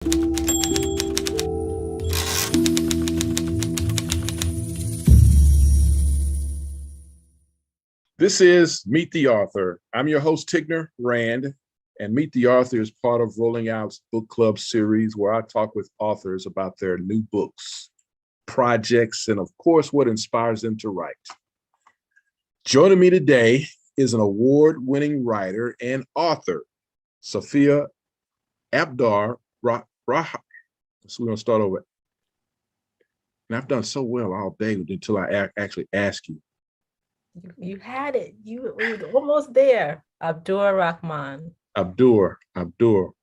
This is Meet the Author. I'm your host, Tigner Rand, and Meet the Author is part of Rolling Out's book club series where I talk with authors about their new books, projects, and of course, what inspires them to write. Joining me today is an award-winning writer and author, Sufiya Abdur-Rahman. So we're gonna start over. And I've done so well all day until I actually ask you. You had it. You were almost there. Abdur-Rahman. Abdur-Rahman.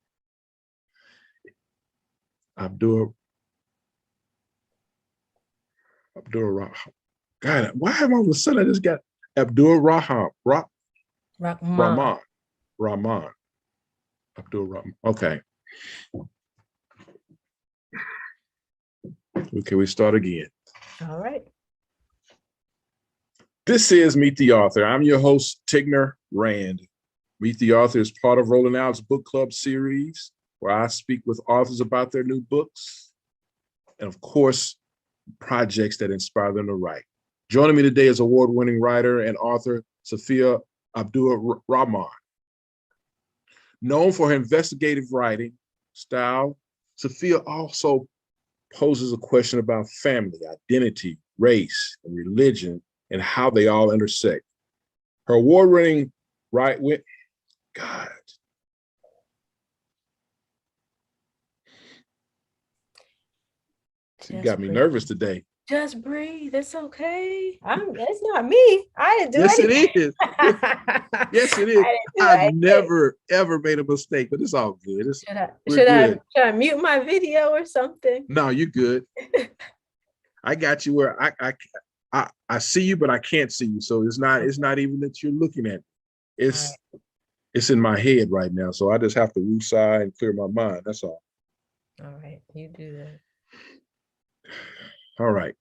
God, why have all of a sudden I just got Abdur-Rahman? Rahman. Abdur-Rahman. Okay. Okay, we start again. All right. This is Meet the Author. I'm your host, Tigner Rand. Meet the Author is part of Rolling Out's book club series, where I speak with authors about their new books, and of course, projects that inspire them to write. Joining me today is award-winning writer and author, Sufiya Abdur-Rahman. Known for her investigative writing style, Sufiya also poses a question about family, identity, race, and religion, and how they all intersect. Her award-winning you got me nervous today. Just breathe. It's okay. It's not me. I didn't do anything. Yes, it is. Yes, it is. I've never ever made a mistake, but it's all good. Should I mute my video or something? No, you're good. I got you where I see you, but I can't see you. So it's not even that you're looking at me. It's in my head right now. So I just have to woosah and clear my mind. That's all. All right, you do that. All right.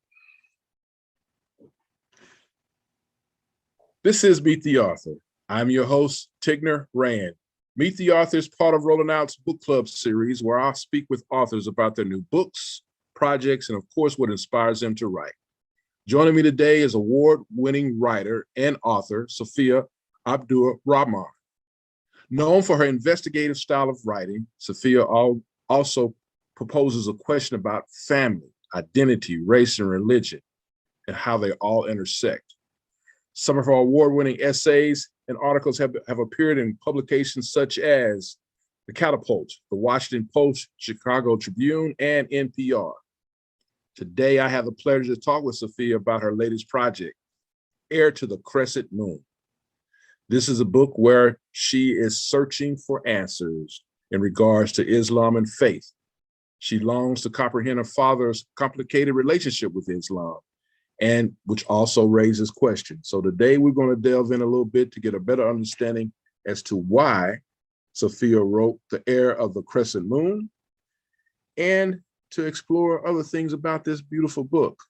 This is Meet the Author. I'm your host, Tigner Rand. Meet the Author is part of Rolling Out's book club series where I'll speak with authors about their new books, projects, and of course, what inspires them to write. Joining me today is award-winning writer and author, Sufiya Abdur-Rahman. Known for her investigative style of writing, Sufiya also proposes a question about family, identity, race, and religion, and how they all intersect. Some of her award-winning essays and articles have appeared in publications such as The Catapult, The Washington Post, Chicago Tribune, and NPR. Today, I have the pleasure to talk with Sufiya about her latest project, Heir to the Crescent Moon. This is a book where she is searching for answers in regards to Islam and faith. She longs to comprehend her father's complicated relationship with Islam, and which also raises questions. So today we're going to delve in a little bit to get a better understanding as to why Sufiya wrote The Heir of the Crescent Moon, and to explore other things about this beautiful book.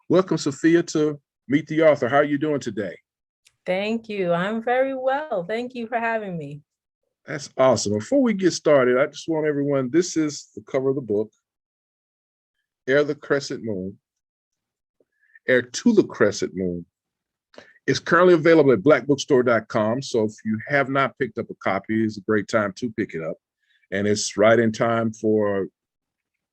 Welcome, Sufiya, to Meet the Author. How are you doing today? Thank you. I'm very well. Thank you for having me. That's awesome. Before we get started, I just want everyone, this is the cover of the book, Heir the Crescent Moon, Heir to the Crescent Moon. It's currently available at blackbookstore.com. So if you have not picked up a copy, it's a great time to pick it up. And it's right in time for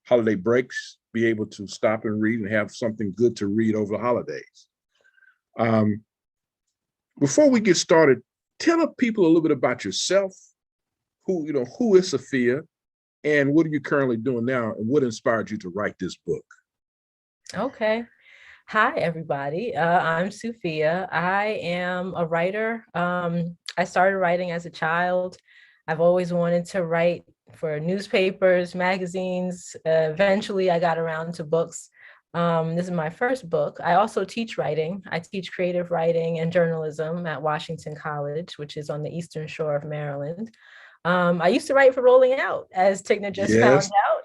holiday breaks, be able to stop and read and have something good to read over the holidays. Before we get started, tell people a little bit about yourself. Who is Sufiya, and what are you currently doing now, and what inspired you to write this book? Okay. Hi, everybody. I'm Sufiya. I am a writer. I started writing as a child. I've always wanted to write for newspapers, magazines. Eventually, I got around to books. This is my first book. I also teach writing. I teach creative writing and journalism at Washington College, which is on the Eastern Shore of Maryland. I used to write for Rolling Out, as Tigner just found out.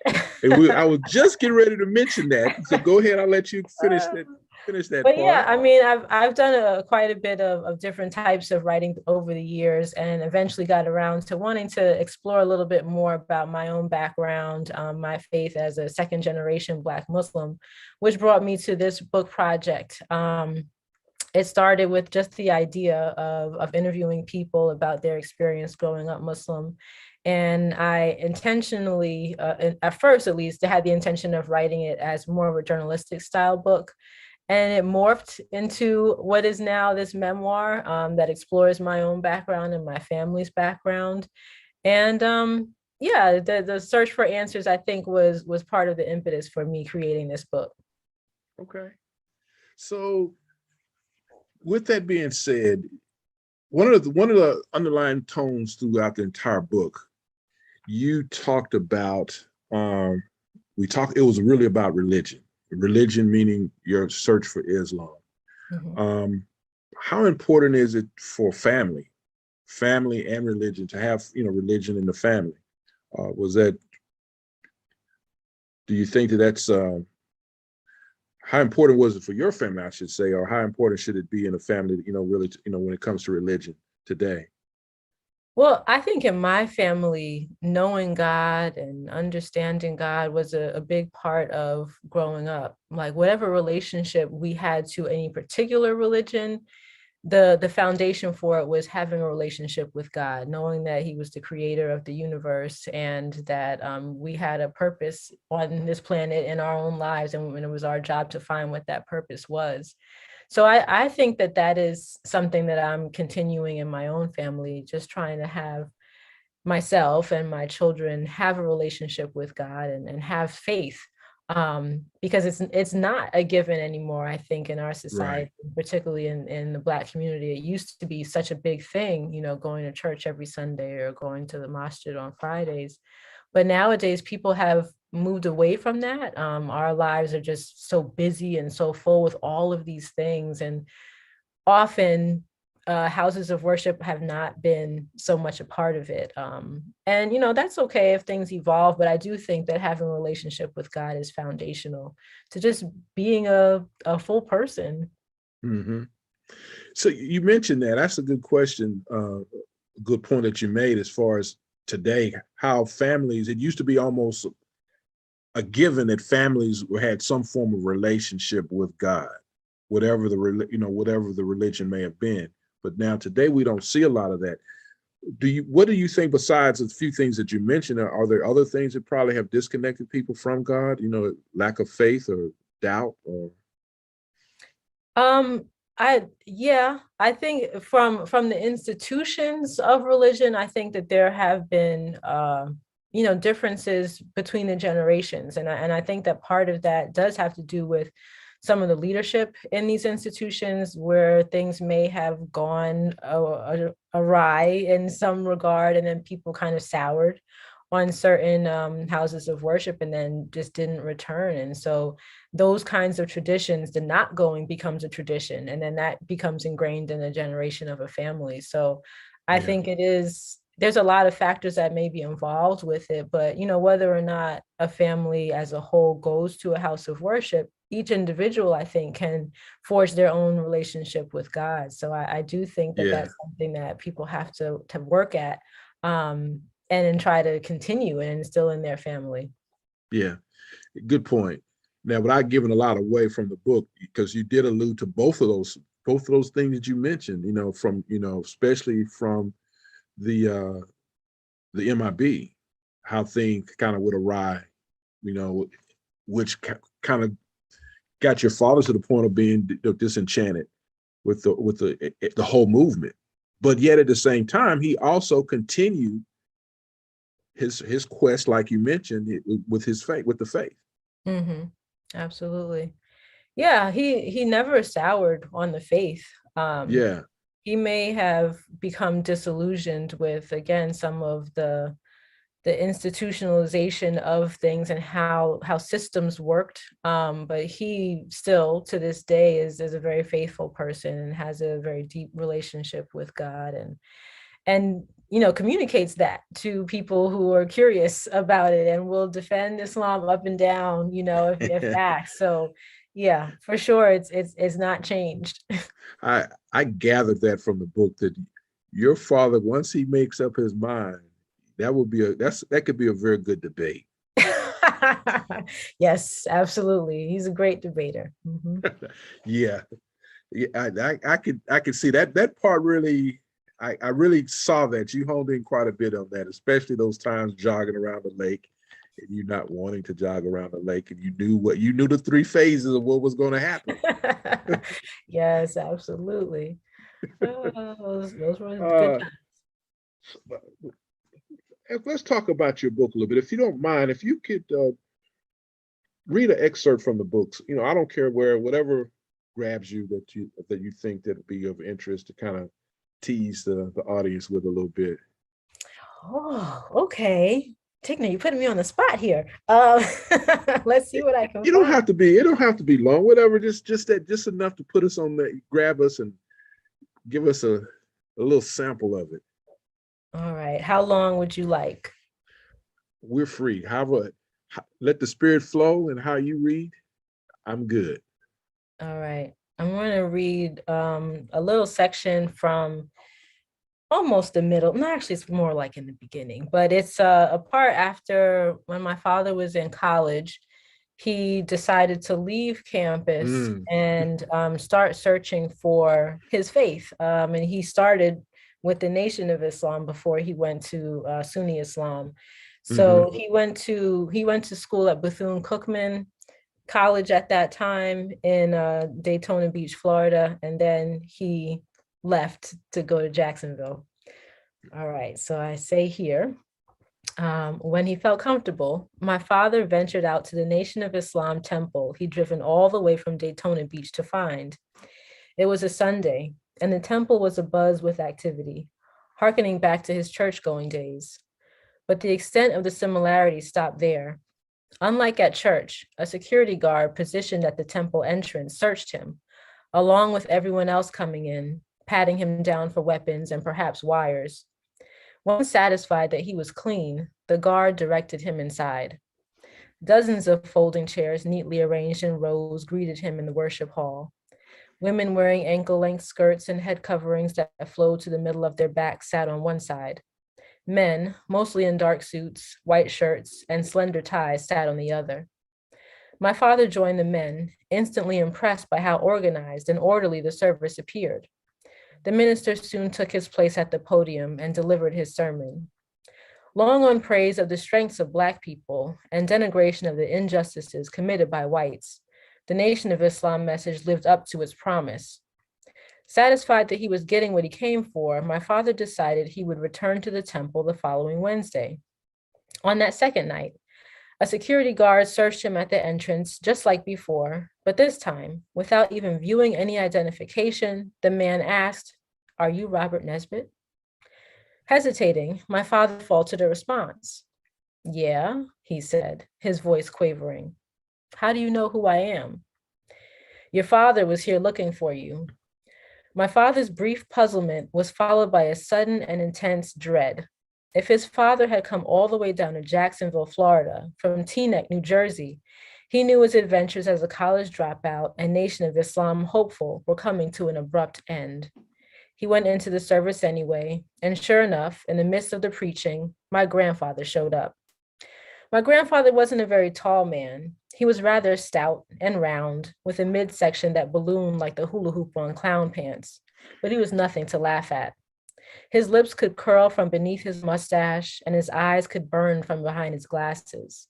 I was just getting ready to mention that. So go ahead, I'll let you finish that. Finish that But yeah, part. I mean, I've done quite a bit of different types of writing over the years, and eventually got around to wanting to explore a little bit more about my own background, my faith as a second generation Black Muslim, which brought me to this book project. It started with just the idea of interviewing people about their experience growing up Muslim. And I intentionally, at first at least, had the intention of writing it as more of a journalistic style book. And it morphed into what is now this memoir that explores my own background and my family's background. And yeah, the search for answers, I think, was part of the impetus for me creating this book. Okay. So with that being said, one of the underlying tones throughout the entire book, you talked about it was really about religion meaning your search for Islam. Mhm. How important is it for family and religion to have religion in the family? Was that Do you think that that's how important was it for your family, I should say, or how important should it be in a family, really, when it comes to religion today? Well, I think in my family, knowing God and understanding God was a big part of growing up. Like whatever relationship we had to any particular religion, the foundation for it was having a relationship with God, knowing that He was the creator of the universe, and that we had a purpose on this planet in our own lives, and it was our job to find what that purpose was. So I think that that is something that I'm continuing in my own family, just trying to have myself and my children have a relationship with God and have faith, because it's not a given anymore. I think in our Right. society, particularly in the Black community, it used to be such a big thing, going to church every Sunday or going to the masjid on Fridays. But nowadays, people have moved away from that. Our lives are just so busy and so full with all of these things, and often houses of worship have not been so much a part of it. And that's okay if things evolve, but I do think that having a relationship with God is foundational to just being a full person. Hmm. So you mentioned that. That's a good question. Good point that you made as far as today, how families, it used to be almost a given that families had some form of relationship with God, whatever the religion may have been. But now today we don't see a lot of that. What do you think, besides a few things that you mentioned, are there other things that probably have disconnected people from God? Lack of faith or doubt or Um, I think from the institutions of religion, I think that there have been differences between the generations, and I think that part of that does have to do with some of the leadership in these institutions, where things may have gone awry in some regard, and then people kind of soured on certain houses of worship and then just didn't return. And so those kinds of traditions, the not going becomes a tradition, and then that becomes ingrained in a generation of a family. So I yeah, think there's a lot of factors that may be involved with it, but whether or not a family as a whole goes to a house of worship, each individual, I think, can forge their own relationship with God. So I do think that yeah, that's something that people have to work at, and then try to continue and instill in their family. yeah. Good point. Now, without giving a lot away from the book, because you did allude to both of those things that you mentioned, from especially from the the MIB, how things kind of would awry, you know, which kind of got your father to the point of being disenchanted with the whole movement. But yet at the same time, he also continued his quest, like you mentioned, with his faith, with the faith. Hmm. Absolutely. Yeah, he never soured on the faith. Um, Yeah, he may have become disillusioned with, again, some of the institutionalization of things and how systems worked. But he still, to this day, is a very faithful person and has a very deep relationship with God, and communicates that to people who are curious about it, and will defend Islam up and down, if asked. So Yeah, for sure. It's not changed. I gathered that from the book that your father, once he makes up his mind, that could be a very good debate. Yes, absolutely. He's a great debater. Mhm. Yeah, yeah, I could see that part really. I really saw that you honed in quite a bit on that, especially those times jogging around the lake and you not wanting to jog around the lake, and you knew the three phases of what was going to happen. Yes, absolutely. Oh, those were good Uh, let's talk about your book a little bit, if you don't mind. If you could read an excerpt from the books, I don't care whatever grabs you that you think that would be of interest to kind of tease the audience with a little bit. Oh, okay. Tigna, you're putting me on the spot here. Let's see what I can You don't find. have to be. It don't have to be long. Whatever. Just enough to put us on the grab us and give us a little sample of it. All right. How long would you like? We're free. Let the spirit flow, and how you read, I'm good. All right. I'm going to read a little section from almost the middle. No, actually, it's more like in the beginning, but it's a part after when my father was in college. He decided to leave campus Mm, and start searching for his faith. And he started with the Nation of Islam before he went to Sunni Islam. hmm. So he went to school at Bethune-Cookman College at that time in Daytona Beach, Florida, and then he left to go to Jacksonville. All right, so I say here, when he felt comfortable, my father ventured out to the Nation of Islam temple he'd driven all the way from Daytona Beach to find. It was a Sunday, and the temple was abuzz with activity, hearkening back to his church-going days. But the extent of the similarity stopped there. Unlike at church, a security guard positioned at the temple entrance searched him, along with everyone else coming in, patting him down for weapons and perhaps wires. Once satisfied that he was clean, the guard directed him inside. Dozens of folding chairs neatly arranged in rows greeted him in the worship hall. Women wearing ankle-length skirts and head coverings that flowed to the middle of their backs sat on one side. Men, mostly in dark suits, white shirts, and slender ties, sat on the other. My father joined the men, instantly impressed by how organized and orderly the service appeared. The minister soon took his place at the podium and delivered his sermon. Long on praise of the strengths of Black people and denigration of the injustices committed by whites, the Nation of Islam message lived up to its promise. Satisfied that he was getting what he came for, my father decided he would return to the temple the following Wednesday. On that second night, a security guard searched him at the entrance, just like before, but this time, without even viewing any identification, the man asked, "Are you Robert Nesbitt?" Hesitating, my father faltered a response. "Yeah," he said, his voice quavering. "How do you know who I am?" "Your father was here looking for you." My father's brief puzzlement was followed by a sudden and intense dread. If his father had come all the way down to Jacksonville, Florida, from Teaneck, New Jersey, he knew his adventures as a college dropout and Nation of Islam hopeful were coming to an abrupt end. He went into the service anyway, and sure enough, in the midst of the preaching, my grandfather showed up. My grandfather wasn't a very tall man. He was rather stout and round, with a midsection that ballooned like the hula hoop on clown pants, but he was nothing to laugh at. His lips could curl from beneath his mustache, and his eyes could burn from behind his glasses.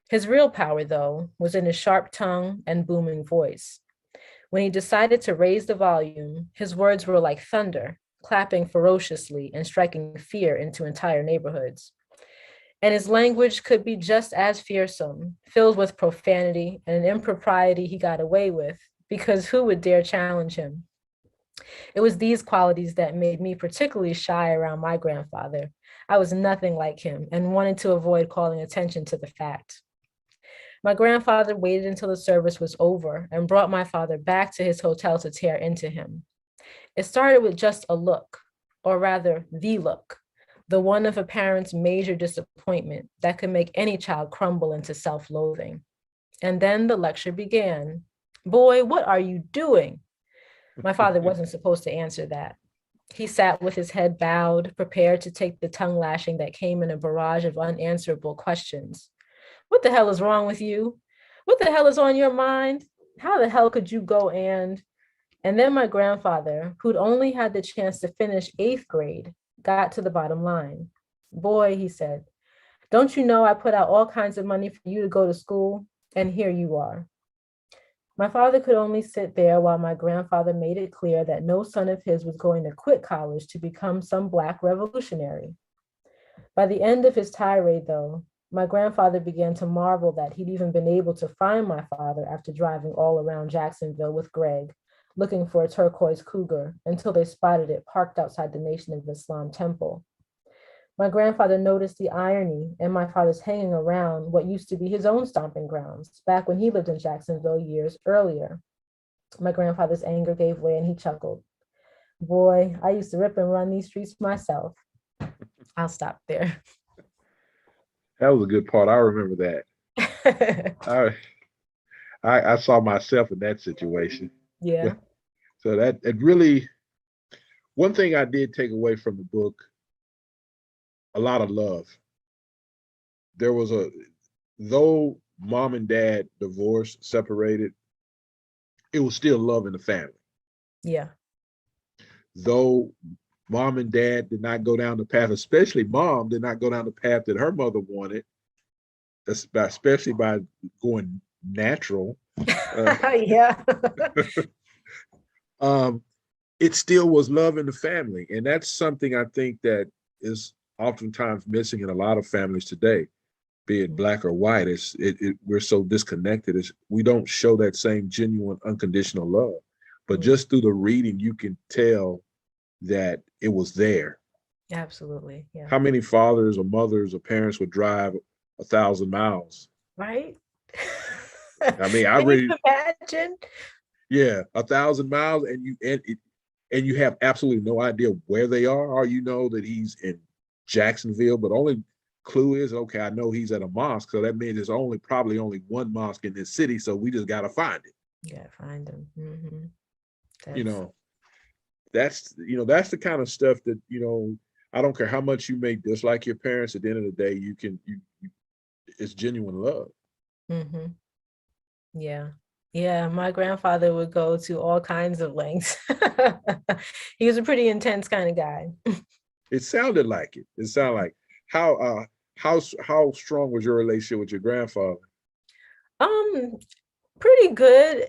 His real power, though, was in his sharp tongue and booming voice. When he decided to raise the volume, his words were like thunder, clapping ferociously and striking fear into entire neighborhoods. And his language could be just as fearsome, filled with profanity and an impropriety he got away with, because who would dare challenge him? It was these qualities that made me particularly shy around my grandfather. I was nothing like him and wanted to avoid calling attention to the fact. My grandfather waited until the service was over and brought my father back to his hotel to tear into him. It started with just a look, or rather, the look, the one of a parent's major disappointment that could make any child crumble into self-loathing. And then the lecture began. Boy, what are you doing? My father wasn't supposed to answer that. He sat with his head bowed, prepared to take the tongue lashing that came in a barrage of unanswerable questions. What the hell is wrong with you? What the hell is on your mind? How the hell could you go and then my grandfather, who'd only had the chance to finish eighth grade, got to the bottom line. Boy, he said, don't you know I put out all kinds of money for you to go to school? And here you are. My father could only sit there while my grandfather made it clear that no son of his was going to quit college to become some Black revolutionary. By the end of his tirade, though, my grandfather began to marvel that he'd even been able to find my father after driving all around Jacksonville with Greg, looking for a turquoise cougar until they spotted it parked outside the Nation of Islam temple. My grandfather noticed the irony in my father's hanging around what used to be his own stomping grounds back when he lived in Jacksonville years earlier. My grandfather's anger gave way and he chuckled. Boy, I used to rip and run these streets myself. I'll stop there. That was a good part. I remember that. I saw myself in that situation. Yeah. So that it really, one thing I did take away from the book, a lot of love. There was though mom and dad divorced, separated, it was still love in the family. Yeah. Though mom and dad did not go down the path, especially mom did not go down the path that her mother wanted, especially by going natural. Yeah. It still was love in the family. And that's something I think that is oftentimes missing in a lot of families today, be it Black or white. We're so disconnected. We don't show that same genuine, unconditional love. But just through the reading, you can tell that it was there. Absolutely. Yeah. How many fathers or mothers or parents would drive 1,000 miles? Right. I mean, I really imagine. Yeah, 1,000 miles, and you have absolutely no idea where they are. Or you know that he's in Jacksonville, but only clue is, okay, I know he's at a mosque, so that means there's probably only one mosque in this city, so we just got to find it. You got to find him. That's the kind of stuff that, I don't care how much you may dislike your parents, at the end of the day, it's genuine love. Yeah. Yeah, my grandfather would go to all kinds of lengths. He was a pretty intense kind of guy. It sounded like it. It sounded like how strong was your relationship with your grandfather? Pretty good.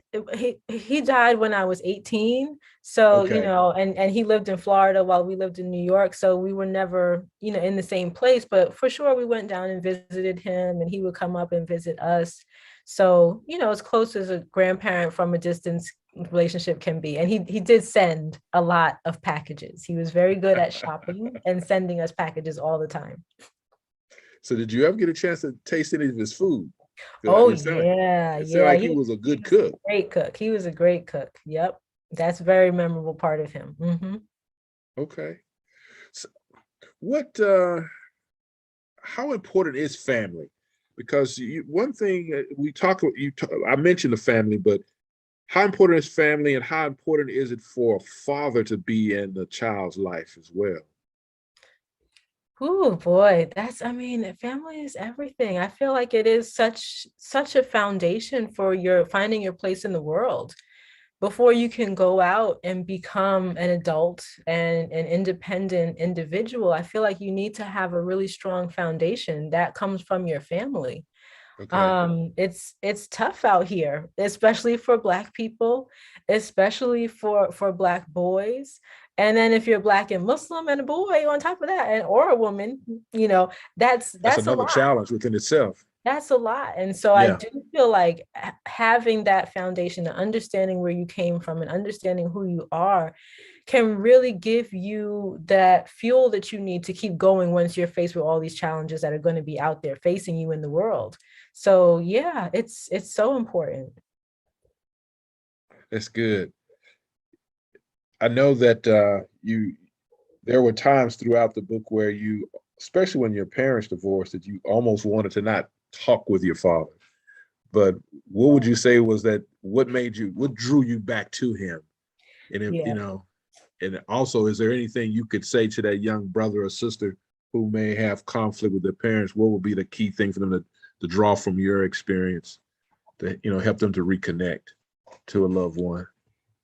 He died when I was 18. So, Okay. And he lived in Florida while we lived in New York. So we were never, in the same place, but for sure we went down and visited him and he would come up and visit us. So, as close as a grandparent from a distance relationship can be. And he did send a lot of packages. He was very good at shopping and sending us packages all the time. So did you ever get a chance to taste any of his food? Oh, yeah. It sounded like he was a good cook. Great cook. He was a great cook. Yep. That's a very memorable part of him. Okay. So how important is family? Because one thing I mentioned the family, but how important is family and how important is it for a father to be in the child's life as well? Oh boy, family is everything. I feel like it is such a foundation for finding your place in the world. Before you can go out and become an adult and an independent individual, I feel like you need to have a really strong foundation that comes from your family. Okay. It's tough out here, especially for Black people, especially for Black boys. And then if you're Black and Muslim and a boy on top of that, or a woman, that's another challenge within itself. That's a lot. And so I do feel like having that foundation and understanding where you came from and understanding who you are can really give you that fuel that you need to keep going once you're faced with all these challenges that are going to be out there facing you in the world. So yeah, it's so important. That's good. I know that there were times throughout the book where especially when your parents divorced, that you almost wanted to not talk with your father. But what would you say was that what drew you back to him? And if, Yeah. and also, is there anything you could say to that young brother or sister who may have conflict with their parents? What would be the key thing for them to draw from your experience to, help them to reconnect to a loved one?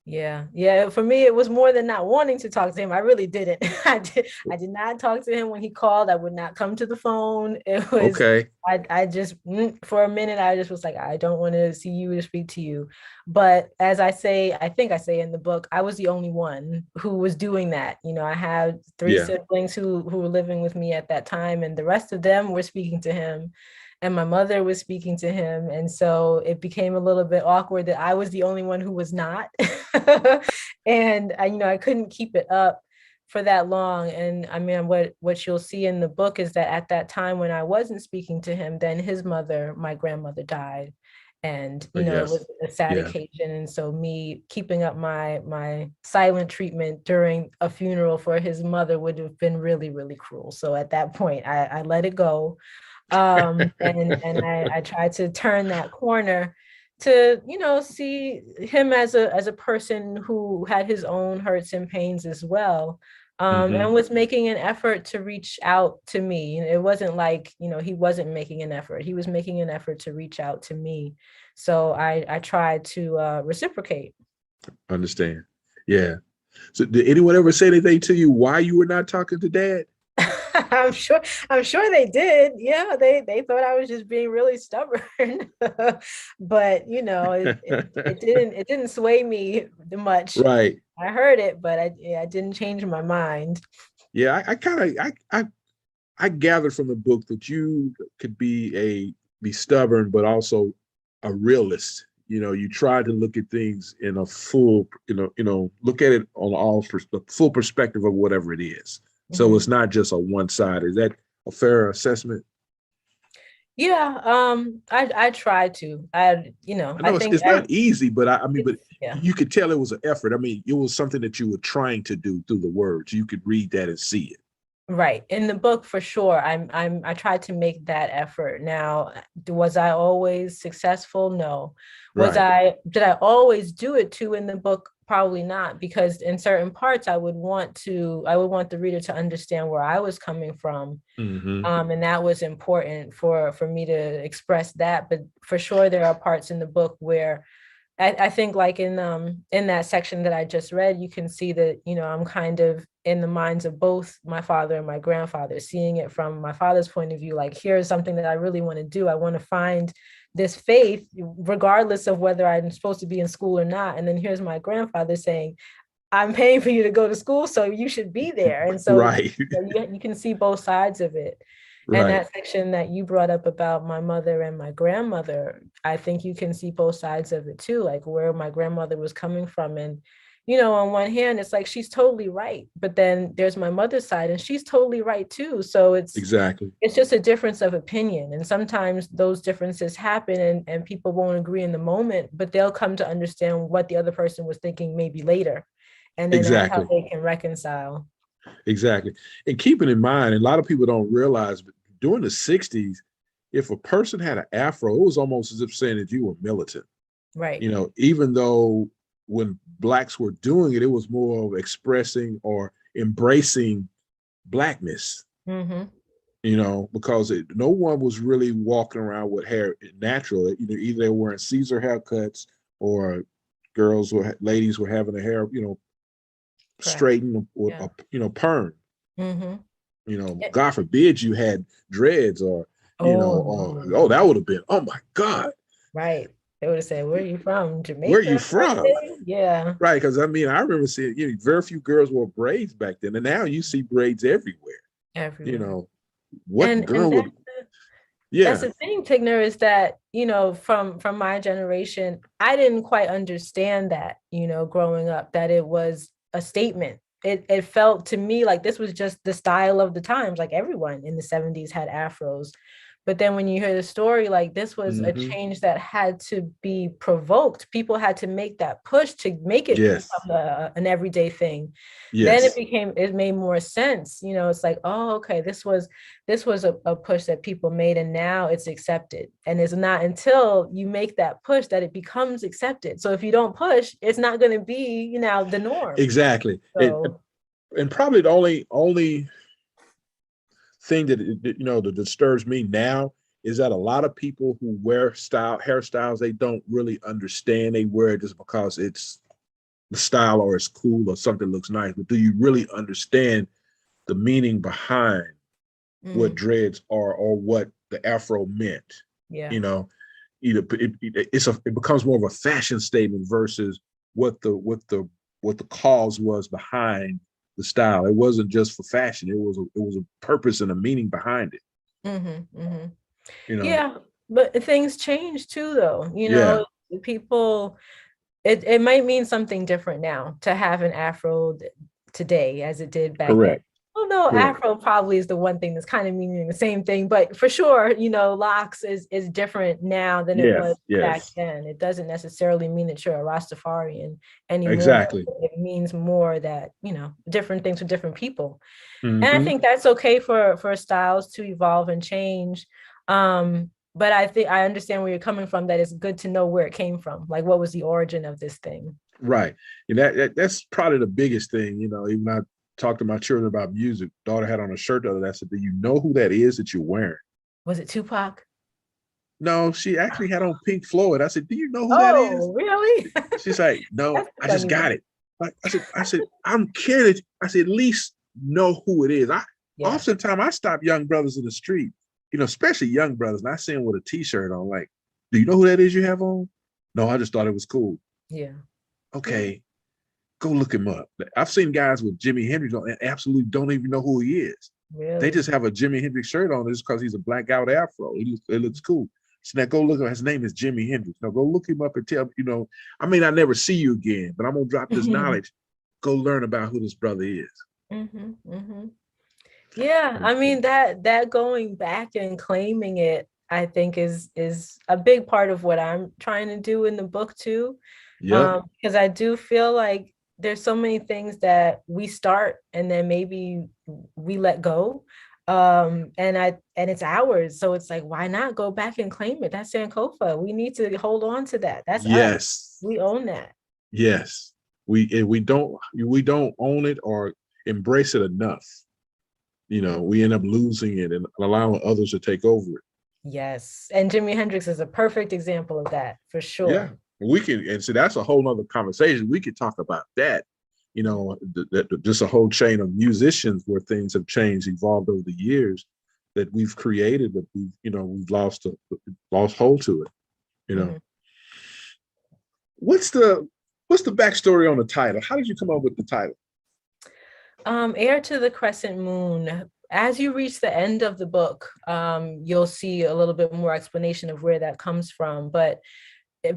Yeah. Yeah. For me, it was more than not wanting to talk to him. I really didn't. I did not talk to him when he called. I would not come to the phone. It was, Okay. I just, for a minute, I just was like, I don't want to see you or speak to you. But as I think I say in the book, I was the only one who was doing that. I had three Yeah. siblings who were living with me at that time, and the rest of them were speaking to him, and my mother was speaking to him. And so it became a little bit awkward that I was the only one who was not. And I couldn't keep it up for that long. And I mean, what you'll see in the book is that at that time when I wasn't speaking to him, then his mother, my grandmother, died. And it Yes. was a sad Yeah. occasion. And so me keeping up my silent treatment during a funeral for his mother would have been really, really cruel. So at that point, I let it go. And I tried to turn that corner to see him as a person who had his own hurts and pains as well, Hmm. and was making an effort to reach out to me. It wasn't like he wasn't making an effort. He was making an effort to reach out to me, so I tried to reciprocate. Understand. Yeah. So did anyone ever say anything to you why you were not talking to dad? I'm sure they did. Yeah, they thought I was just being really stubborn. But it didn't sway me much. Right. I heard it, but I didn't change my mind. Yeah. I kind of I gathered from the book that you could be stubborn, but also a realist. You try to look at things in a full, look at it on the full perspective of whatever it is. So Mhm. it's not just a one side. Is that a fair assessment? Yeah, I tried to. I I know it's, think it's not easy, but but yeah. you could tell it was an effort. I mean, it was something that you were trying to do through the words. You could read that and see it. Right. In the book, for sure. I tried to make that effort. Now, was I always successful? No. Right. Did I always do it too in the book? Probably not, because in certain parts I would want the reader to understand where I was coming from. Hmm. And that was important for me to express that. But for sure, there are parts in the book where I think, like in that section that I just read, you can see that I'm kind of in the minds of both my father and my grandfather, seeing it from my father's point of view. Like, here's something that I really want to do. I want to find this faith, regardless of whether I'm supposed to be in school or not. And then here's my grandfather saying, I'm paying for you to go to school, so you should be there. And so Right. you can see both sides of it. And Right. that section that you brought up about my mother and my grandmother, I think you can see both sides of it too, like where my grandmother was coming from. And, on one hand, it's like she's totally right. But then there's my mother's side, and she's totally right too. So Exactly. it's just a difference of opinion. And sometimes those differences happen, and people won't agree in the moment, but they'll come to understand what the other person was thinking maybe later. And then that's how Exactly. they can reconcile. Exactly. And keeping in mind, a lot of people don't realize, but during the 60s, if a person had an afro, it was almost as if saying that you were militant. Right. Even though when blacks were doing it, it was more of expressing or embracing blackness, Mm-hmm. because no one was really walking around with hair natural. Either they were wearing Caesar haircuts or ladies were having the hair, Correct. straightened or, Yeah. perm. Mm-hmm. God forbid you had dreads or, Oh or, no. oh, that would have been, oh my God, Right. They would have said, "Where are you from? where are you Jamaica?" from? Yeah. Right. Because I mean, I remember seeing, very few girls wore braids back then. And now you see braids everywhere. You Everywhere. know, what And girl would, that's yeah, the thing, Tigner, is that, from my generation, I didn't quite understand that, growing up, that it was a statement. It felt to me like this was just the style of the times. Like, everyone in the 70s had afros. But then when you hear the story, like this was a Hmm. change that had to be provoked. People had to make that push to make it Yes. become an everyday thing. Then Yes. it made more sense. You know, it's like, oh, okay, this was a push that people made, and now it's accepted. And it's not until you make that push that it becomes accepted. So if you don't push, it's not going to be, the norm. Exactly. So And probably the only thing that disturbs me now is that a lot of people who wear hairstyles they don't really understand. They wear it just because it's the style or it's cool or something looks nice. But do you really understand the meaning behind what dreads are or what the afro meant? yeah. You know, either it becomes more of a fashion statement versus what the cause was behind the style. It wasn't just for fashion. It was a purpose and a meaning behind it. Mm-hmm, mm-hmm. You know. Yeah, but things change too, though. Yeah. People, it might mean something different now to have an afro today as it did back then. Correct. Although Correct. afro probably is the one thing that's kind of meaning the same thing, but for sure, locks is different now than it was Yes. back Yes. then. It doesn't necessarily mean that you're a Rastafarian anymore. Exactly. It means more that, different things for different people. And I Hmm. think that's okay for styles to evolve and change. But I think I understand where you're coming from, that it's good to know where it came from. Like, what was the origin of this thing? Right. And that's probably the biggest thing. Even I talked to my children about music. Daughter had on a shirt the other day. I said, "Do you know who that is that you're wearing?" Was it Tupac? No, she actually had on Pink Floyd. I said, "Do you know who that is?" Oh, really? She's like, "No, That's I just funny. got it." I said, "I'm kidding." I said, "At least know who it is." Yeah. Oftentimes I stop young brothers in the street, especially young brothers, and I see them with a T-shirt on. Like, "Do you know who that is you have on?" "No, I just thought it was cool." Yeah. Yeah. "Okay, go look him up." I've seen guys with Jimmy Hendrix on and absolutely don't even know who he is. They Really? just have a Jimmy Hendrix shirt on just because he's a black guy with an afro. It looks cool. So now go look at his name is Jimmy Hendrix. Now go look him up and tell, I may not never see you again, but I'm gonna drop this knowledge. Go learn about who this brother is. Mm-hmm, mm-hmm. Yeah, I mean that going back and claiming it, I think is a big part of what I'm trying to do in the book too. Yep. Because I do feel like there's so many things that we start and then maybe we let go. And it's ours. So it's like, why not go back and claim it? That's Sankofa. We need to hold on to that. That's us. Yes. We own that. Yes. We don't own it or embrace it enough. We end up losing it and allowing others to take over it. Yes. And Jimi Hendrix is a perfect example of that for Yeah, sure. we can, and so that's a whole nother conversation. We could talk about that. Just a whole chain of musicians where things have changed, evolved over the years that we've created, but we've lost hold to it. You know, Mhm. what's the backstory on the title? How did you come up with the title? Heir to the Crescent Moon. As you reach the end of the book, you'll see a little bit more explanation of where that comes from. But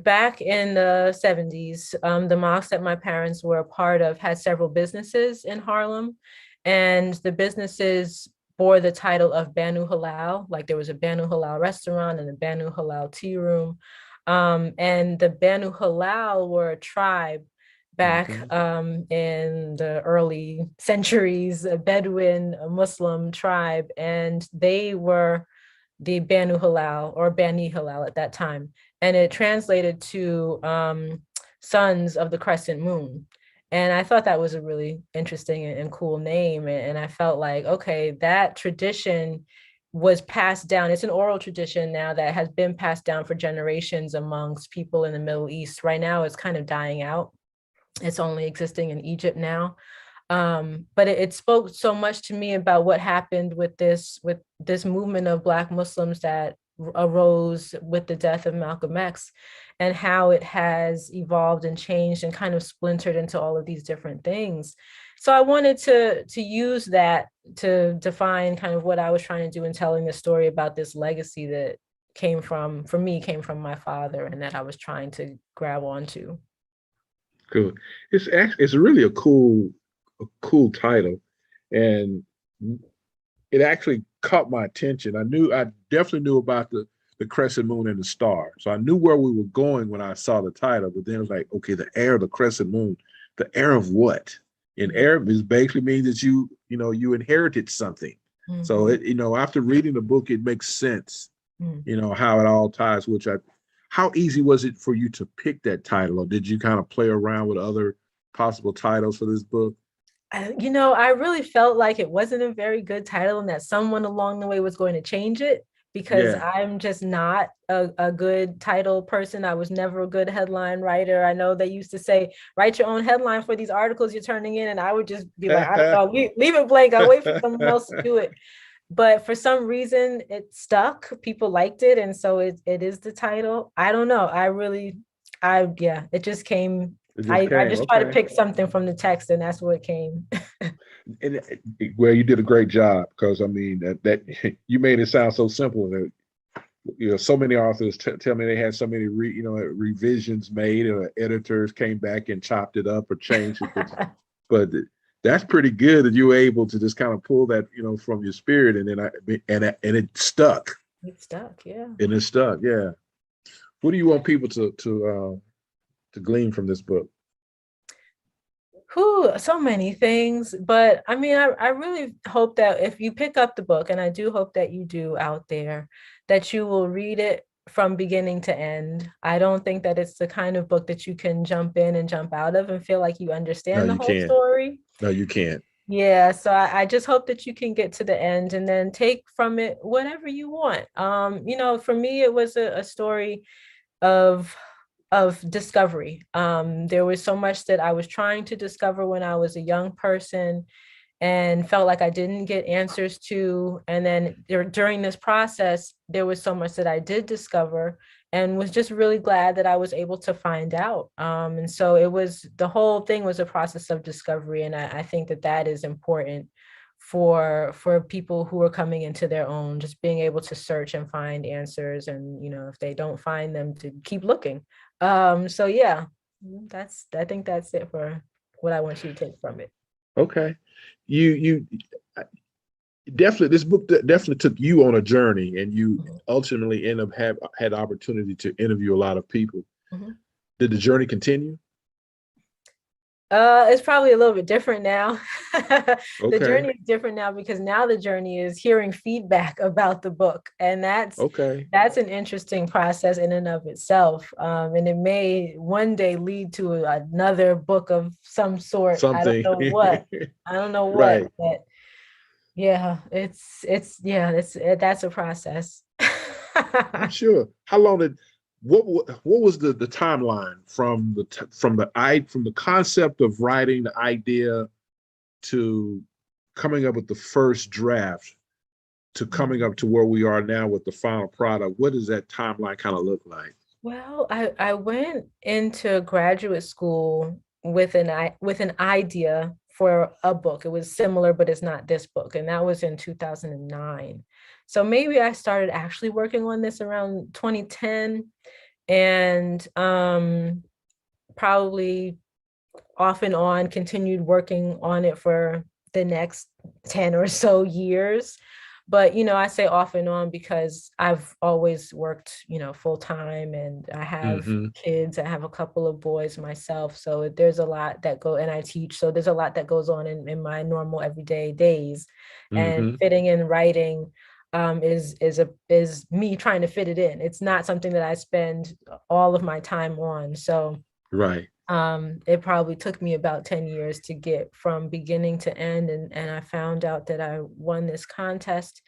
back in the 70s, the mosque that my parents were a part of had several businesses in Harlem, and the businesses bore the title of Banu Halal. Like there was a Banu Halal restaurant and a Banu Halal tea room. And the Banu Halal were a tribe back Mm-hmm. in the early centuries, a Bedouin, a Muslim tribe, and they were the Banu Halal or Bani Halal at that time. And it translated to Sons of the Crescent Moon. And I thought that was a really interesting and cool name. And I felt like, okay, that tradition was passed down. It's an oral tradition now that has been passed down for generations amongst people in the Middle East. Right now, it's kind of dying out. It's only existing in Egypt now. But it spoke so much to me about what happened with this movement of Black Muslims that arose with the death of Malcolm X, and how it has evolved and changed and kind of splintered into all of these different things. So I wanted to use that to define kind of what I was trying to do in telling the story about this legacy that for me, came from my father, and that I was trying to grab onto. Cool. It's really a cool title, and it actually caught my attention. I definitely knew about the Crescent Moon and the star. So I knew where we were going when I saw the title, but then it was like, okay, the heir of the Crescent Moon, the heir of what? And heir is basically means that you inherited something. So it, after reading the book, it makes sense, how it all ties, how easy was it for you to pick that title, or did you kind of play around with other possible titles for this book? I really felt like it wasn't a very good title and that someone along the way was going to change it because Yeah. I'm just not a good title person. I was never a good headline writer. I know they used to say, write your own headline for these articles you're turning in. And I would just be like, I don't know, leave it blank. I'll wait for someone else to do it. But for some reason it stuck. People liked it. And so it is the title. I don't know. It just came. It just I came. just try to Okay. pick something from the text and that's what came. And well, you did a great job, because I mean that you made it sound so simple that so many authors tell me they had so many revisions made, or editors came back and chopped it up or changed it. But that's pretty good that you were able to just kind of pull that from your spirit, and then and it stuck. It stuck, yeah. And it stuck, yeah. What do you want people to glean from this book? So many things, but I mean, I really hope that if you pick up the book, and I do hope that you do out there, that you will read it from beginning to end. I don't think that it's the kind of book that you can jump in and jump out of and feel like you No, understand the you whole can't. story. No, you can't. Yeah, so I just hope that you can get to the end and then take from it whatever you want. For me, it was a story of discovery. There was so much that I was trying to discover when I was a young person and felt like I didn't get answers to. And then during this process, there was so much that I did discover and was just really glad that I was able to find out. And so the whole thing was a process of discovery. And I think that is important for people who are coming into their own, just being able to search and find answers. And, if they don't find them, to keep looking. So yeah, I think that's it for what I want you to take from it. Okay. You definitely, this book definitely took you on a journey, and you ultimately end up had the opportunity to interview a lot of people. Did the journey continue? It's probably a little bit different now. The Okay. journey is different now because now the journey is hearing feedback about the book, and Okay. that's an interesting process in and of itself. And it may one day lead to another book of some sort. I don't Something. know what. I don't know what, Right. but yeah, that's a process. I'm sure. How long did what was the timeline from the concept of writing the idea to coming up with the first draft to coming up to where we are now with the final product? What does that timeline kind of look like? Well, I went into graduate school with an idea for a book. It was similar, but it's not this book. And that was in 2009. So maybe I started actually working on this around 2010, and probably off and on continued working on it for the next 10 or so years. But I say off and on because I've always worked full time, and I have kids. I have a couple of boys myself, so there's a lot that and I teach, so there's a lot that goes on in my normal everyday days. And fitting in writing is me trying to fit it in. It's not something that I spend all of my time on. So Right. it probably took me about 10 years to get from beginning to end. And I found out that I won this contest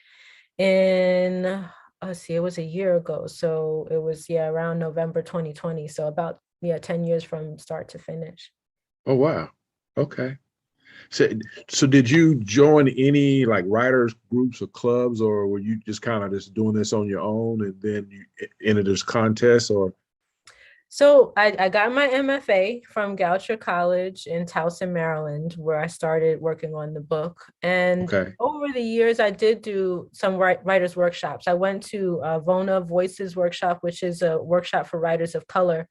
in, let's see, it was a year ago. So it was, around November 2020. So about, 10 years from start to finish. Oh, wow. Okay. So did you join any like writers groups or clubs, or were you just kind of just doing this on your own and then you entered this contest, or? So I got my MFA from Goucher College in Towson, Maryland, where I started working on the book. And Okay. over the years, I did do some writers workshops. I went to Vona Voices workshop, which is a workshop for writers of color,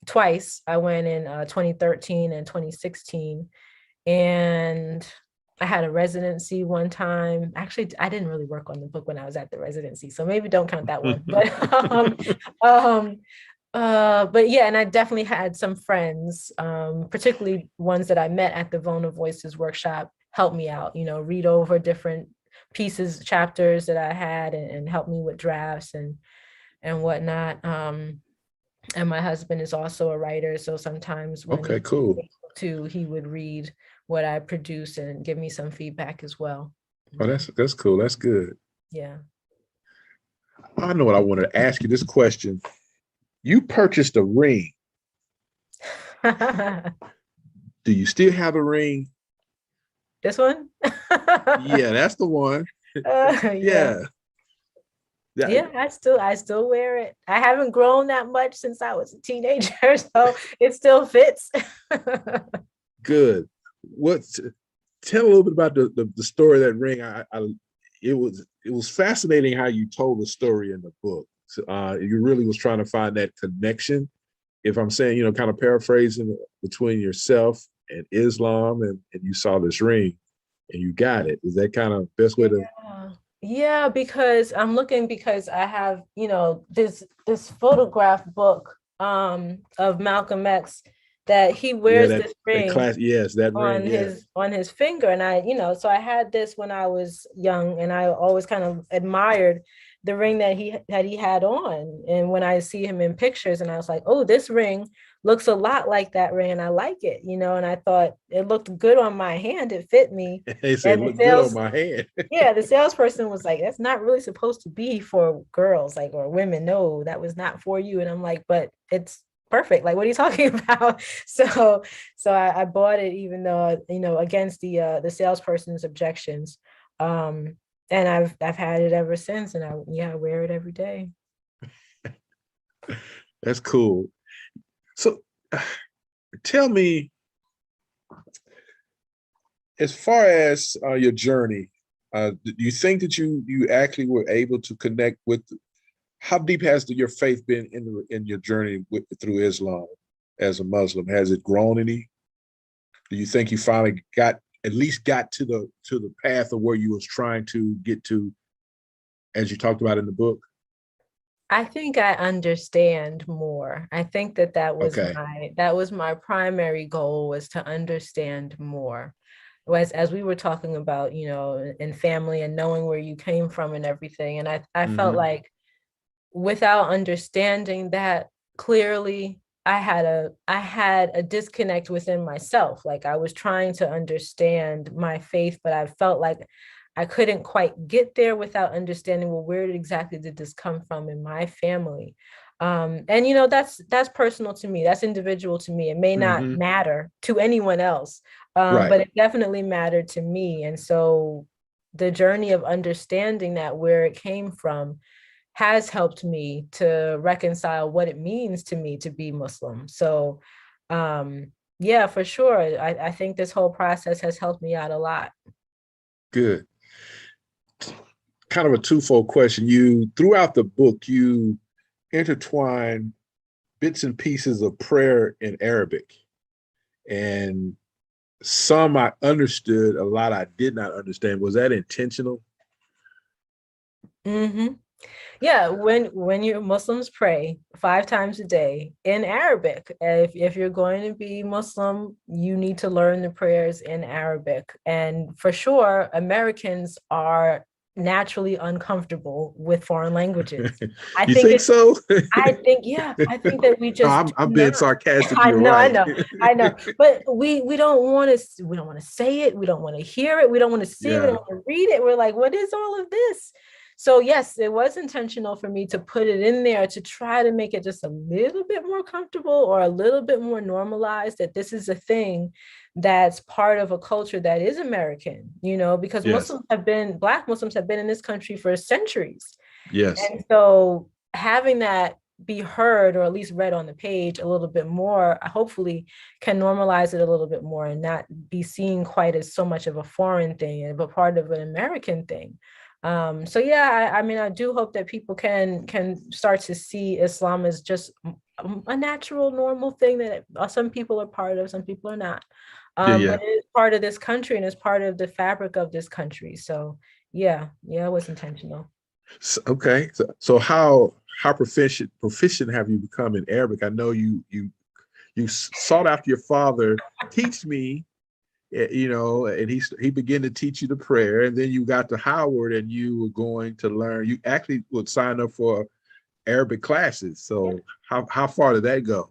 twice. I went in 2013 and 2016. And I had a residency one time. Actually, I didn't really work on the book when I was at the residency, so maybe don't count that one. Um, but yeah, and I definitely had some friends, particularly ones that I met at the Vona Voices workshop, help me out, read over different pieces, chapters that I had and help me with drafts and whatnot. And my husband is also a writer, so sometimes when Okay, cool. he would read what I produce and give me some feedback as well. Oh, that's cool. That's good. Yeah. I know what I wanted to ask you this question. You purchased a ring. Do you still have a ring? This one? Yeah, that's the one. Yeah. Yeah, I still wear it. I haven't grown that much since I was a teenager, so it still fits. Good. Tell a little bit about the story of that ring. It was fascinating how you told the story in the book. So, you really was trying to find that connection, if I'm saying, kind of paraphrasing, between yourself and Islam, and you saw this ring and you got it. Is that kind of best way to? Yeah, because I have, this photograph book of Malcolm X that he wears this ring that on ring, yes. on his finger. And I, so I had this when I was young, and I always kind of admired the ring that he had on. And when I see him in pictures, and I was like, oh, this ring looks a lot like that ring, and I like it, and I thought it looked good on my hand. It fit me. They said it looked good on my hand. Yeah, the salesperson was like, that's not really supposed to be for girls, like, or women. No, that was not for you. And I'm like, but it's perfect. Like, what are you talking about? So I bought it, even though, against the salesperson's objections. And I've had it ever since, and I wear it every day. That's cool. So tell me, as far as your journey, do you think that you actually were able to connect with? How deep has your faith been in your journey through Islam as a Muslim? Has it grown any? Do you think you finally got to the path of where you was trying to get to, as you talked about in the book? I think I understand more. I think that was my primary goal, was to understand more. As we were talking about, in family and knowing where you came from and everything. And I felt like, without understanding that clearly, I had a disconnect within myself. Like, I was trying to understand my faith, but I felt like I couldn't quite get there without understanding, well, where exactly did this come from in my family? And that's personal to me. That's individual to me. It may not matter to anyone else, Right. but it definitely mattered to me. And so the journey of understanding that, where it came from, has helped me to reconcile what it means to me to be Muslim. So yeah, for sure. I think this whole process has helped me out a lot. Good. Kind of a twofold question. Throughout the book, you intertwine bits and pieces of prayer in Arabic. And some I understood, a lot I did not understand. Was that intentional? Yeah, when you Muslims pray 5 times a day in Arabic. If you're going to be Muslim, you need to learn the prayers in Arabic. And for sure, Americans are naturally uncomfortable with foreign languages. You think so? I think that we just I'm being sarcastic. I You're know, right. I know. But we don't want to say it. We don't want to hear it. We don't want to see it. We don't want to read it. We're like, what is all of this? So yes, it was intentional for me to put it in there to try to make it just a little bit more comfortable, or a little bit more normalized, that this is a thing that's part of a culture that is American, because Black Muslims have been in this country for centuries. Yes. And so having that be heard, or at least read on the page a little bit more, hopefully can normalize it a little bit more, and not be seen quite as so much of a foreign thing, but part of an American thing. So yeah, I mean, I do hope that people can start to see Islam as just a natural, normal thing that some people are part of, some people are not. Yeah. But it is part of this country and it's part of the fabric of this country. So yeah, it was intentional. Okay. So how proficient have you become in Arabic? I know you sought after your father, teach me, and he began to teach you the prayer, and then you got to Howard and you were going to learn. You actually would sign up for Arabic classes. Yeah. So how far did that go?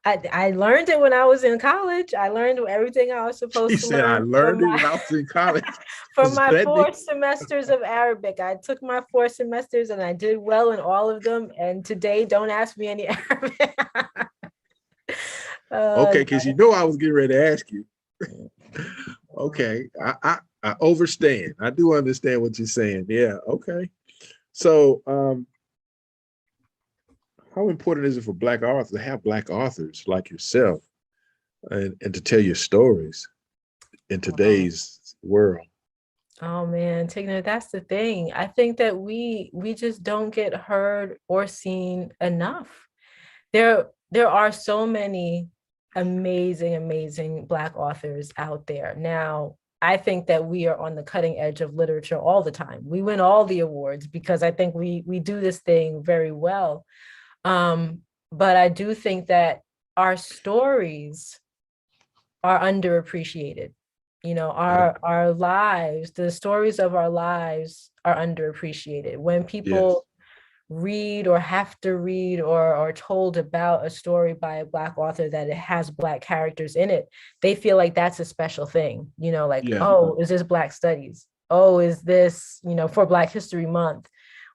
I learned it when I was in college. I learned everything I was She supposed to said, I learn for learned it when I was in college. for So my that four semesters of Arabic. I took my 4 semesters and I did well in all of them. And today, don't ask me any Arabic. okay, because I was getting ready to ask you. Okay, I overstand. I do understand what you're saying. Yeah. Okay. So, how important is it for Black authors to have Black authors like yourself and to tell your stories in today's world? Oh man, Tigner, that's the thing. I think that we just don't get heard or seen enough. There are so many amazing Black authors out there. Now, I think that we are on the cutting edge of literature all the time. We win all the awards because I think we do this thing very well. But I do think that our stories are underappreciated. Our lives, the stories of our lives are underappreciated. When Yes. people read or have to read or are told about a story by a Black author that it has Black characters in it, they feel like that's a special thing, like, Yeah. oh, is this Black studies? Oh, is this, for Black History Month?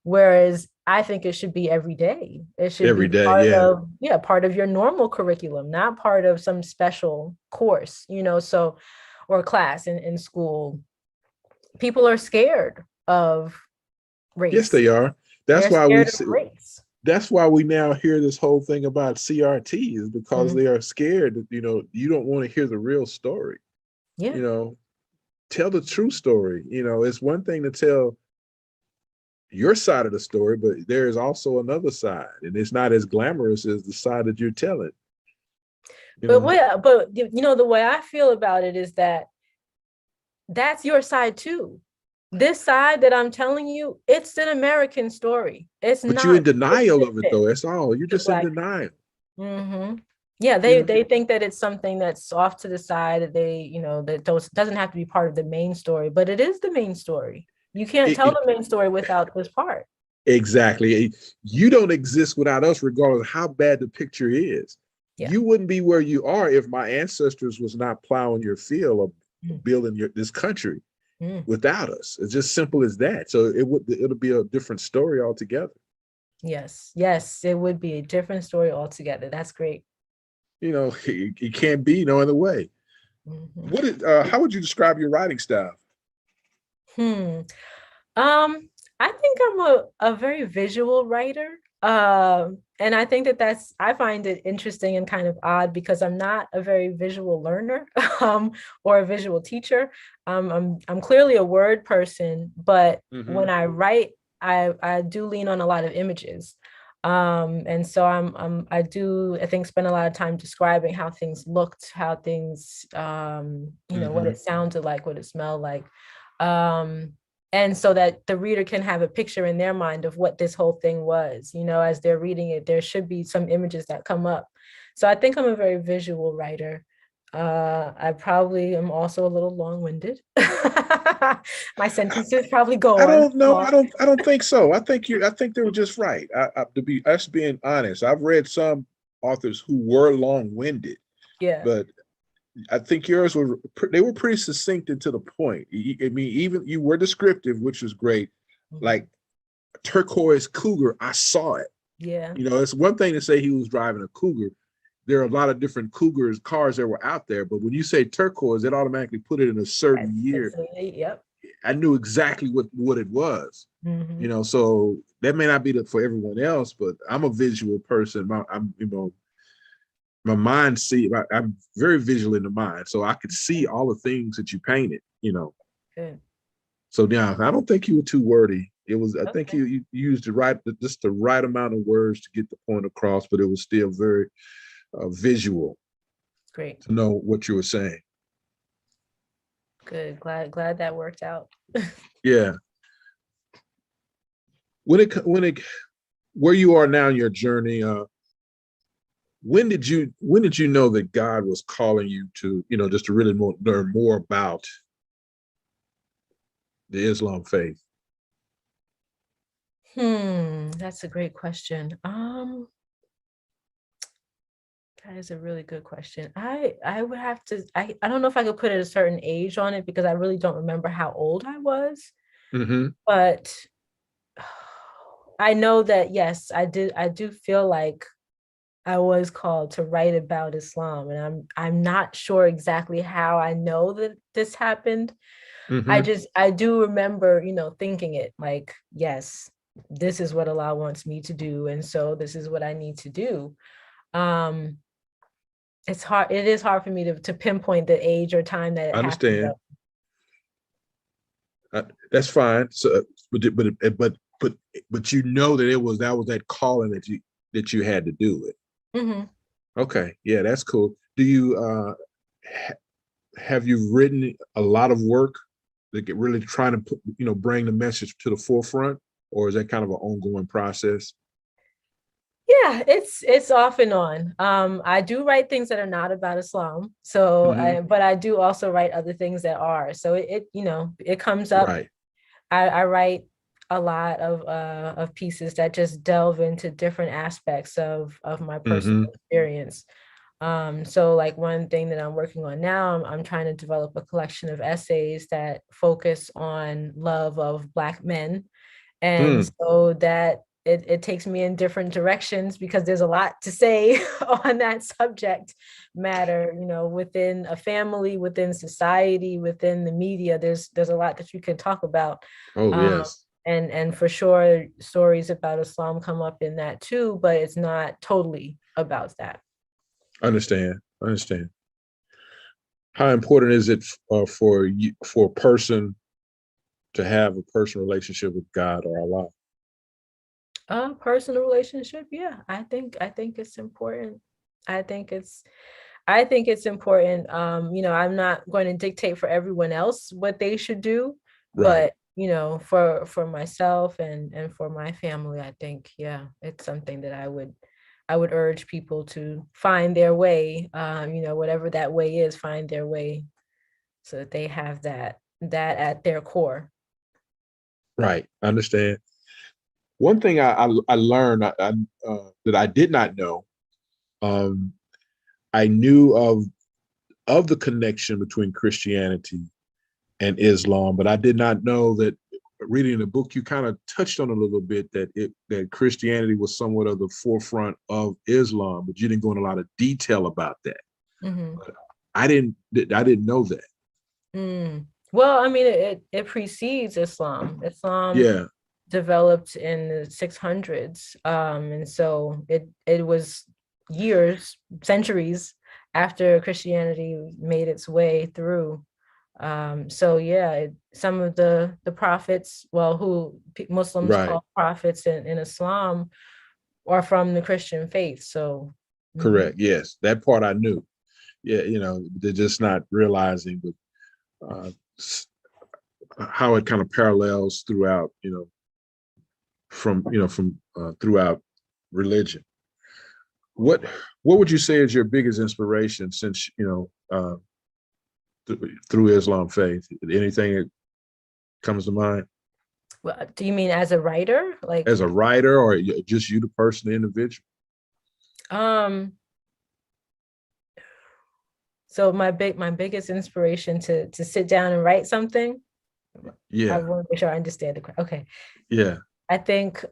Whereas I think it should be every day. It should Every be day. part Yeah. of, part of your normal curriculum, not part of some special course, so, or class in school. People are scared of Yes, race. they are. That's They're why we scared of see. race. That's why we now hear this whole thing about CRT is because Mhm. they are scared that, you don't want to hear the real story. Yeah. Tell the true story. It's one thing to tell your side of the story, but there is also another side, and it's not as glamorous as the side that you're telling. But the way I feel about it is that that's your side too. This side that I'm telling you, it's an American story. It's But you're in not denial of it, specific though. That's all. You're to just in Black. denial. Mm-hmm. Yeah, You they know, they think that it's something that's off to the side, that that doesn't have to be part of the main story, but it is the main story. You can't it, tell it, the main story without this part. exactly. You don't exist without us, regardless of how bad the picture is. Yeah. You wouldn't be where you are if my ancestors was not plowing your field or building this country without us. It's just simple as that. So it'll be a different story altogether. Yes, it would be a different story altogether. That's great. It can't be no other way. How would you describe your writing style? Hmm. I think I'm a very visual writer. And I think I find it interesting and kind of odd because I'm not a very visual learner, or a visual teacher. I'm clearly a word person, but when I write, I do lean on a lot of images. And so I think spend a lot of time describing how things looked, how things, what it sounded like, what it smelled like. And so that the reader can have a picture in their mind of what this whole thing was, as they're reading it, there should be some images that come up. So I think I'm a very visual writer. I probably am also a little long-winded. My sentences probably go I on don't know. long. I don't think so. I think they were just right. To be us being honest, I've read some authors who were long-winded, Yeah. but I think yours were pretty succinct and to the point. I mean, even you were descriptive, which was great. Like turquoise cougar, I saw it. Yeah. It's one thing to say he was driving a cougar. There are a lot of different cougars cars that were out there, but when you say turquoise, it automatically put it in a certain year. Yep. I knew exactly what it was. So that may not be for everyone else, but I'm a visual person. My mind I'm very visual in the mind, so I could see all the things that you painted. Good. So yeah, I don't think you were too wordy. I think Okay. you used just the right amount of words to get the point across, but it was still very visual Great. to know what you were saying. Good. Glad that worked out. Yeah. When it where you are now in your journey, when did you know that God was calling you to, just to really learn more about the Islam faith? That's a great question. That is a really good question. I would have to, I don't know if I could put a certain age on it because I really don't remember how old I was, Mm-hmm. but I know that yes, I do feel like I was called to write about Islam, and I'm not sure exactly how I know that this happened. Mm-hmm. I do remember, thinking it like, yes, this is what Allah wants me to do, and so this is what I need to do. Um, it is hard for me to pinpoint the age or time that it I happened understand. though. That's fine. So, but you know that that was that calling that you had to do it. Mhm. Okay, yeah, that's cool. Do you ha- have you written a lot of work that get really trying to bring the message to the forefront, or is that kind of an ongoing process? Yeah, it's off and on. I do write things that are not about Islam. So Hmm. but I do also write other things that are. So it comes up. Right. I write a lot of pieces that just delve into different aspects of my personal Hmm. experience. So like one thing that I'm working on now, I'm trying to develop a collection of essays that focus on love of Black men. And Mm. so that it takes me in different directions because there's a lot to say on that subject matter, within a family, within society, within the media. There's a lot that you can talk about. Oh Um, yes. and for sure stories about Islam come up in that too, but it's not totally about that. Understand. Understand. How important is it for you for a person to have a personal relationship with God or Allah? Personal relationship, yeah, I think it's important. I think it's I think it's important. I'm not going to dictate for everyone else what they should do, Right. but for myself and for my family, I think, yeah, it's something that I would urge people to find their way, whatever that way is, find their way so that they have that at their core. Right. Understand. One thing I learned that I did not know. Um, I knew of the connection between Christianity and Islam, but I did not know that. Reading the book, you kind of touched on a little bit that Christianity was somewhat of the forefront of Islam, but you didn't go in a lot of detail about that. Mhm. I didn't know that. Mm. Well, I mean, it precedes Islam. Islam Yeah. developed in the 600s, and so it was years, centuries after Christianity made its way through. So yeah, some of the prophets, well, who Muslims Right. call prophets in Islam, are from the Christian faith. So, mhm. Correct. Yes, that part I knew. Yeah, they're just not realizing, but how it kind of parallels throughout, from throughout religion. What what would you say is your biggest inspiration since through Islam faith? Anything that comes to mind Well, do you mean as a writer? as a writer, or just you, the person, the individual? Um, so my biggest inspiration to sit down and write something, I Yeah, want to make sure I understand the question. Okay. yeah, I think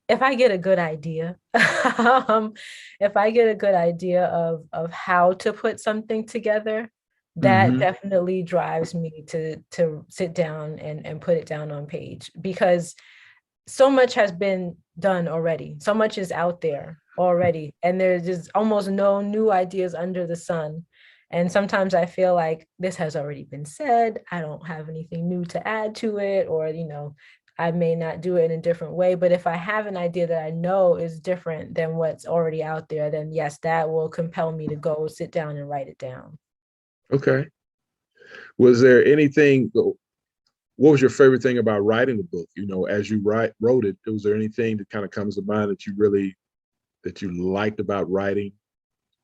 if I get a good idea, if I get a good idea of how to put something together, that hmm, definitely drives me to sit down and put it down on page because so much has been done already. So much is out there already, and there's just almost no new ideas under the sun. And sometimes I feel like this has already been said. I don't have anything new to add to it, or I may not do it in a different way. But if I have an idea that I know is different than what's already out there, then yes, that will compel me to go sit down and write it down. Okay. Was there anything? What was your favorite thing about writing the book? You know, as you wrote it, was there anything that kind of comes to mind that you liked about writing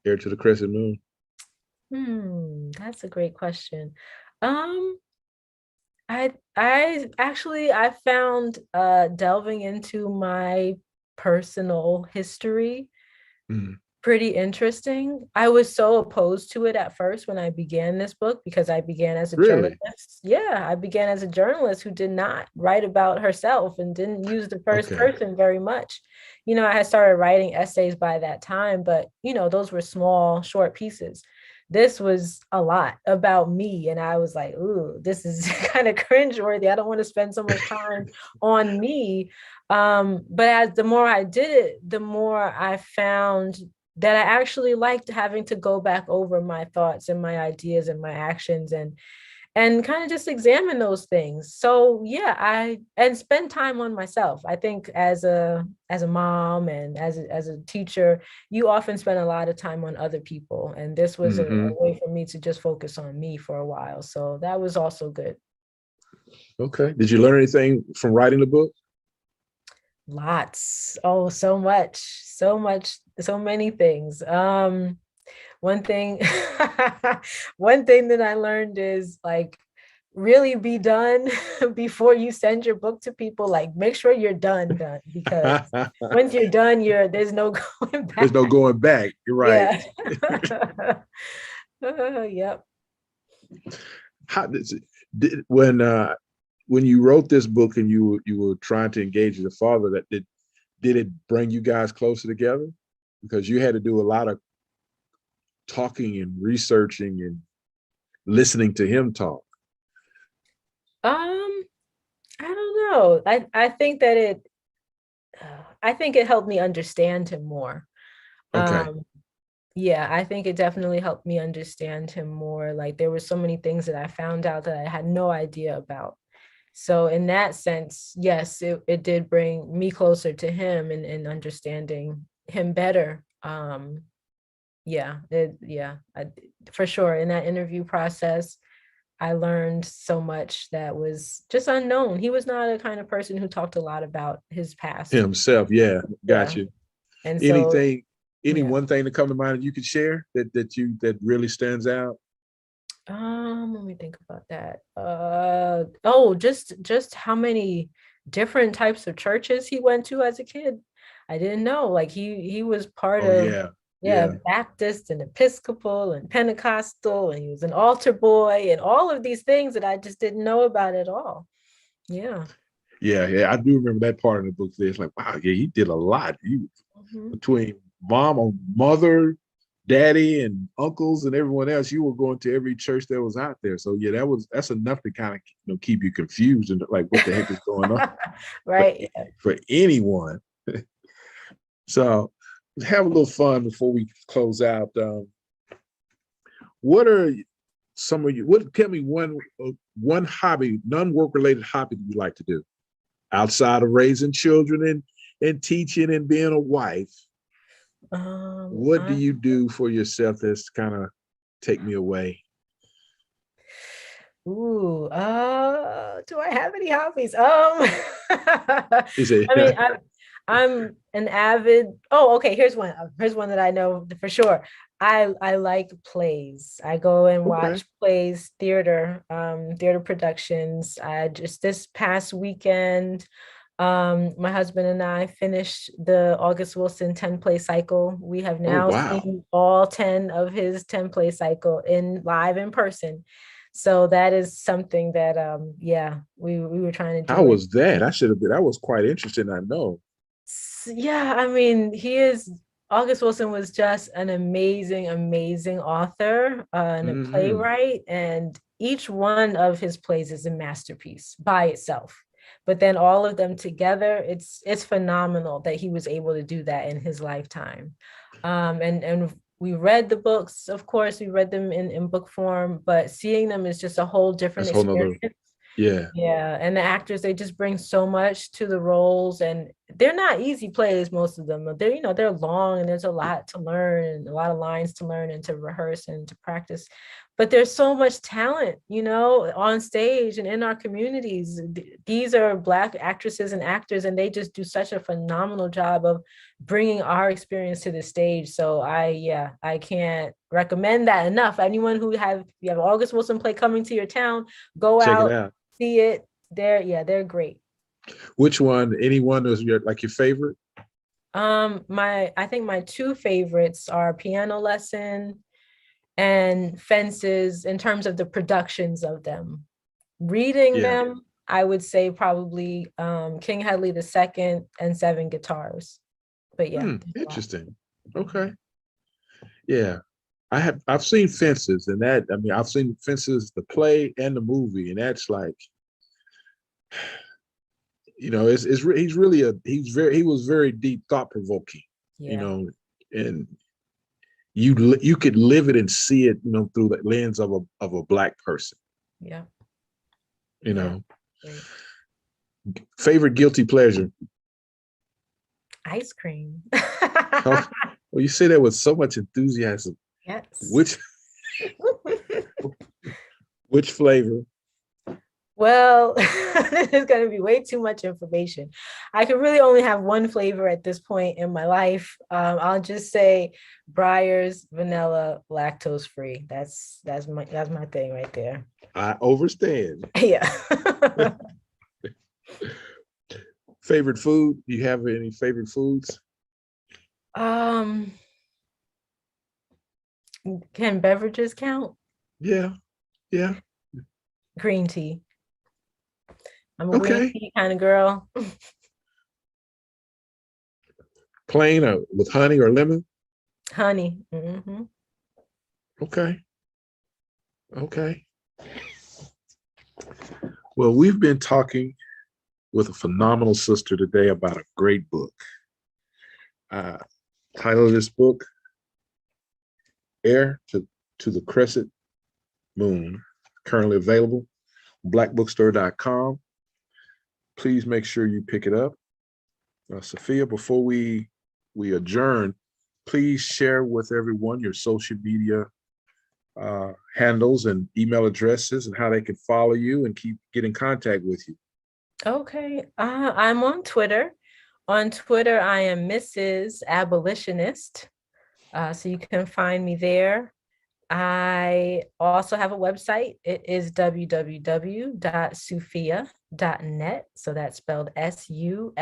Heir to the Crescent Moon? That's a great question. Um, I found delving into my personal history Mm, pretty interesting. I was so opposed to it at first when I began this book because I began as a really? journalist. Yeah, I began as a journalist who did not write about herself and didn't use the first Okay. person very much. I had started writing essays by that time, but those were small, short pieces. This was a lot about me, and I was like, "Ooh, this is kind of cringeworthy. I don't want to spend so much time on me." But as the more I did it, the more I found that I actually liked having to go back over my thoughts and my ideas and my actions and kind of just examine those things. So yeah, I and spend time on myself. I think as a mom and as a teacher, you often spend a lot of time on other people. And this was a Hmm. way for me to just focus on me for a while. So that was also good. Okay. Did you learn anything from writing the book? Lots. Oh, so much, so much, so many things. One thing, one thing that I learned is like really be done before you send your book to people. Like make sure you're done because once you're done, there's no going There's back. no going back. You're right. Yeah. Yep. How when you wrote this book and you were trying to engage your father, that did it bring you guys closer together? Because you had to do a lot of talking and researching and listening to him talk. Um, I don't know. I think it helped me understand him more. Okay. Um, yeah, I think it definitely helped me understand him more. Like there were so many things that I found out that I had no idea about. So in that sense, yes, it did bring me closer to him and understanding him better. For sure. In that interview process, I learned so much that was just unknown. He was not a kind of person who talked a lot about his past. Himself, yeah, got Yeah. you. And so, Anything, any yeah. one thing to come to mind that you could share that really stands out? Let me think about that. Oh, just how many different types of churches he went to as a kid. I didn't know. Like he was part Oh of, yeah, yeah, yeah, Baptist and Episcopal and Pentecostal, and he was an altar boy and all of these things that I just didn't know about at all. Yeah. yeah. I do remember that part of the book. There, it's like, wow, yeah, he did a lot. He Mhm. between mom or mother, daddy, and uncles and everyone else, you were going to every church that was out there. So yeah, that's enough to kind of keep you confused and like what the heck is going on for, Right. for anyone. So have a little fun before we close out. What are some of you? What tell me one hobby, non-work related hobby that you like to do outside of raising children and teaching and being a wife? Um, What do I, you do for yourself that's kind of take me away? do I have any hobbies? Is it I mean, I'm an avid. Oh, okay. Here's one. Here's one that I know for sure. I like plays. I go and okay? watch plays, theater productions. I just this past weekend, my husband and I finished the August Wilson 10 play cycle. We have Oh now wow, seen all 10 of his 10 play cycle in live in person. So that is something that yeah, we were trying to how do it. was that? I should have been. That was quite interesting. I know. Yeah, I mean, August Wilson was just an amazing, amazing author and a Hmm. playwright, and each one of his plays is a masterpiece by itself. But then all of them together, it's phenomenal that he was able to do that in his lifetime. And we read the books, of course, we read them in book form, but seeing them is just a whole different That's a whole nother. experience. Yeah. Yeah, and the actors, they just bring so much to the roles, and they're not easy plays, most of them. They're, they're long, and there's a lot to learn and a lot of lines to learn and to rehearse and to practice. But there's so much talent, on stage and in our communities. These are Black actresses and actors, and they just do such a phenomenal job of bringing our experience to the stage. So I can't recommend that enough. Anyone who you have August Wilson play coming to your town, go Check it out, out. see it. They're great. Which one? Anyone is your favorite? I think my two favorites are Piano Lesson and Fences, in terms of the productions of them. Reading Yeah. them, I would say probably King Hedley II and Seven Guitars. But yeah. Interesting. Okay. Yeah. I've seen Fences, and I've seen Fences, the play and the movie, and that's like, he was very deep, thought provoking, Yeah. and you could live it and see it, through the lens of a Black person. Yeah. Right. Favorite guilty pleasure? Ice cream. Oh, well, you say that with so much enthusiasm. Yes. Which flavor? Well, this is going to be way too much information. I could really only have one flavor at this point in my life. I'll just say Breyers vanilla, lactose free. That's my thing right there. I understand. Yeah. Favorite food? Do you have any favorite foods? Can beverages count? Yeah. Green tea. I'm a green tea kind of girl. Plain or with honey or lemon? Honey. Mm-hmm. Okay. Well, we've been talking with a phenomenal sister today about a great book. Title of this book, Heir to the Crescent Moon, currently available on blackbookstore.com. Please make sure you pick it up. Sufiya, before we adjourn, please share with everyone your social media handles and email addresses and how they can follow you and get in contact with you. Okay. I'm on Twitter. On Twitter, I am Mrs. Abolitionist. So you can find me there. I also have a website. It is www.sufiya.net. So that's spelled SUFIYA.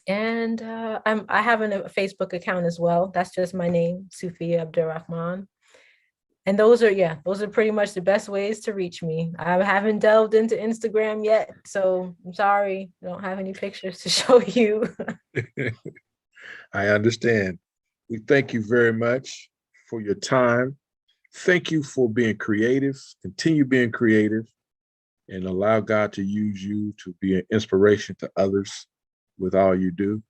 And I have a Facebook account as well. That's just my name, Sufiya Abdur-Rahman. And those are pretty much the best ways to reach me. I haven't delved into Instagram yet, so I'm sorry, I don't have any pictures to show you. I understand. We thank you very much for your time. Thank you for being creative. Continue being creative and allow God to use you to be an inspiration to others with all you do.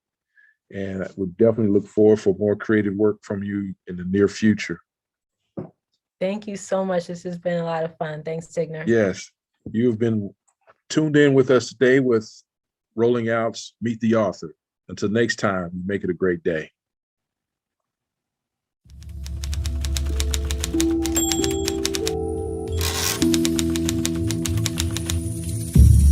And I would definitely look forward for more creative work from you in the near future. Thank you so much. This has been a lot of fun. Thanks, Tigner. Yes, you've been tuned in with us today with Rolling Out's Meet the Author. Until next time, make it a great day.